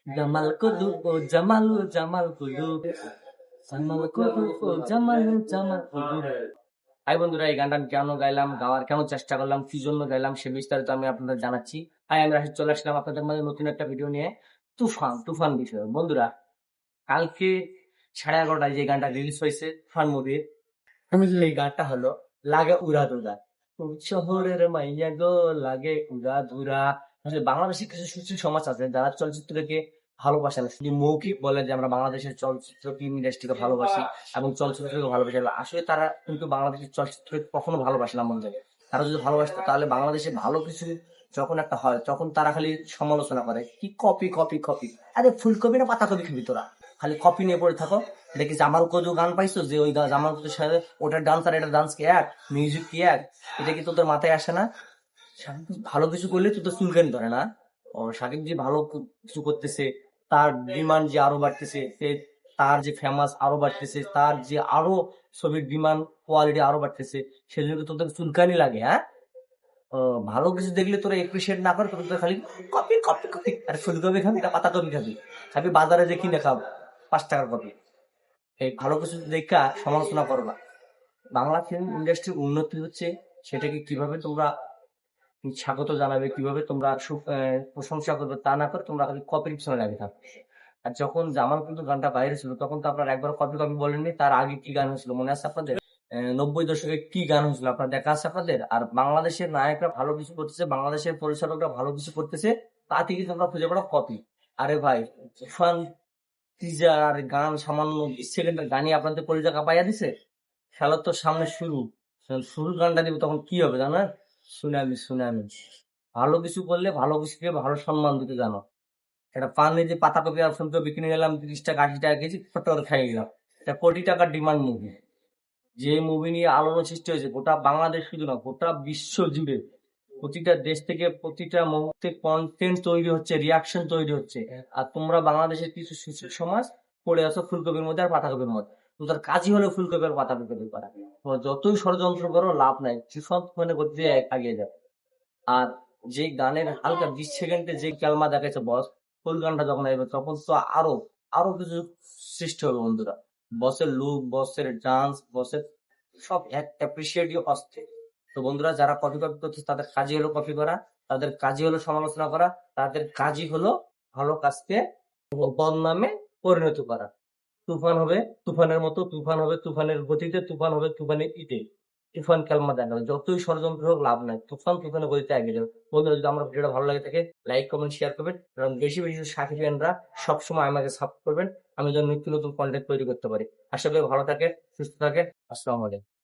জামাল কুলুপ ও জামাল জামাল কুলুপ, জামাল কুলুপ ও Jamal Jamal কুলুপ। High বন্ধুরা, এই গানটা আমি কেন গাইলাম, গাওয়ার কেন চেষ্টা করলাম, কি জন্য গাইলাম, সে বিস্তারিত আমি আপনাদের জানাচ্ছি। হাই, আমি রাশিদ চলে আসলাম আপনাদের মাঝে নতুন একটা ভিডিও নিয়ে। তুফান তুফান বিষয় বন্ধুরা, কালকে 11:30টায় যে গানটা রিলিজ হয়েছে তুফান মুভির, এই গানটা হলো লাগে উড়া দুরা। শহরের মাইয়া গো লাগে উড়া ধুরা। আসলে বাংলাদেশে কিছু সুশীল সমাজ আছে যারা চলচ্চিত্রকে ভালোবাসে না, শুধু মৌখিক বলে যে আমরা বাংলাদেশের চলচ্চিত্র ফিল্ম ইন্ডাস্ট্রিকে ভালোবাসি এবং চলচ্চিত্রকে ভালোবাসি। আসলে তারা কিন্তু বাংলাদেশের চলচ্চিত্রকে কখনো ভালোবাসে না মন থেকে। তারা যদি ভালোবাসতো তাহলে বাংলাদেশে ভালো কিছু যখন একটা হয় তখন তারা খালি সমালোচনা করে, কি কপি কপি কপি। আরে ফুলকপি না পাতাকপি খাবি তোরা? খালি কপি নিয়ে পড়ে থাকো। এটা কি জামাল কজু গান পাইছো যে ওই জামাল কজুর সাথে ওটার ডান্স আর এটা ডান্স কি এক, মিউজিক কি এক? এটা কি তোদের মাথায় আসে না? ভালো কিছু করলে তোদের চুলকানি ধরে না? ও সাকিব যে ভালো কিছু করতেছে, তার ডিমান্ড যে আরো বাড়তেছে, তার যে ফেমাস আরো বাড়তেছে, তার যে আরো ছবির ডিমান্ড কোয়ালিটি আরো বাড়তেছে, সেজন্য তোদের চুলকানি লাগে? হ্যাঁ, ও, ভালো কিছু দেখলে তোরা এপ্রিসিয়েট না করে তোদের খালি কপি কপি কপি। আরে ফুলকপি খাবি না পাতা কপি খাবি? খাবি বাজারে যে কিনে খাও 5 টাকার কপি। এই ভালো কিছু দেখা সমালোচনা করো না। বাংলা ফিল্ম ইন্ডাস্ট্রির উন্নতি হচ্ছে, সেটাকে কিভাবে তোমরা স্বাগত জানাবে, কিভাবে তোমরা প্রশংসা করবে, তা না করে তোমরা খালি কপির পিছনে লাগে থাকো। আর যখন জামাল কিন্তু গানটা বাইরে ছিল তখন তো আপনারা একবার কপি কপি বলেননি, তার আগে কি গান হয়েছিল মনে আছে আপনাদের? 90 দশকে কি গান হয়েছিল আপনার দেখা আছে আপনাদের? আর বাংলাদেশের নায়করা ভালো কিছু করতেছে, বাংলাদেশের পরিচালকরা ভালো কিছু করতেছে, তা থেকে তোমরা খুঁজে পাও কপি। আরে ভাই, তুফান টিজার গান সামান্য 20 সেকেন্ডের গানই আপনাদের কলিজা কাঁপাইয়া দিছে। খেলার তো সামনে শুরু, শুরুর গানটা দিব তখন কি হবে জানেন? Tsunami tsunami. ভালো কিছু করলে ভালো কিছুকে ভালো সম্মান দিতে জানো। এটা পানি যে পাতাকপি আর ফুলকপি কিনে গেলাম 30 টাকা 80 টাকা কেজি, ফটো করে খাইয়ে গেলাম। এটা কোটি টাকার ডিমান্ড মুভি, যে মুভি নিয়ে আলোড়ন সৃষ্টি হয়েছে গোটা বাংলাদেশ শুধু না গোটা বিশ্ব জুড়ে। প্রতিটা দেশ থেকে প্রতিটা মুহূর্তে কন্টেন্ট তৈরি হচ্ছে, রিয়াকশন তৈরি হচ্ছে। আর তোমরা বাংলাদেশের কিছু সুশীল সমাজ পড়ে আছো ফুলকপির মধ্যে আর পাতাকপির মধ্যে। তোদের কাজই হলো ফুলকপি আর পাতাকপি করা। তো যতই ষড়যন্ত্র করো লাভ নাই, সুশান্ত মানে গতি আগিয়ে যাবে। আর যে গানের হালকা 20 সেকেন্ডে যে ক্যালমা দেখাচ্ছে বস, ফুল গানটা যখন আসবে তখন তো আরো আরো কিছু সৃষ্টি হবে বন্ধুরা। বসের লুক, বসের ডান্স, বসের সব এক অ্যাপ্রিসিয়েটই হচ্ছে। তো বন্ধুরা, যারা কপি কপি করছে তাদের কাজই হলো কপি করা, তাদের কাজই হলো সমালোচনা করা, তাদের কাজই হলো ভালো কাজকে বদনামে পরিণত করা। তুফান হবে তুফানের মতো, তুফান হবে তুফানের গতিতে, তুফান হবে তুফানের ইতে। তুফান কালমা দেখা যাবে, যতই ষড়যন্ত্র হোক লাভ নাই, তুফান তুফানের গতিতে এগিয়ে যাবে। বন্ধুরা, যদি আমার ভিডিওটা ভালো লাগে থাকে লাইক কমেন্ট শেয়ার করবেন, কারণ বেশি বেশি সাকিবিয়ানরা সবসময় আমাকে সাপোর্ট করবেন, আমি যেন নিত্য নতুন কন্টেন্ট তৈরি করতে পারি। আশা করি ভালো থাকে, সুস্থ থাকে। আসসালামু আলাইকুম।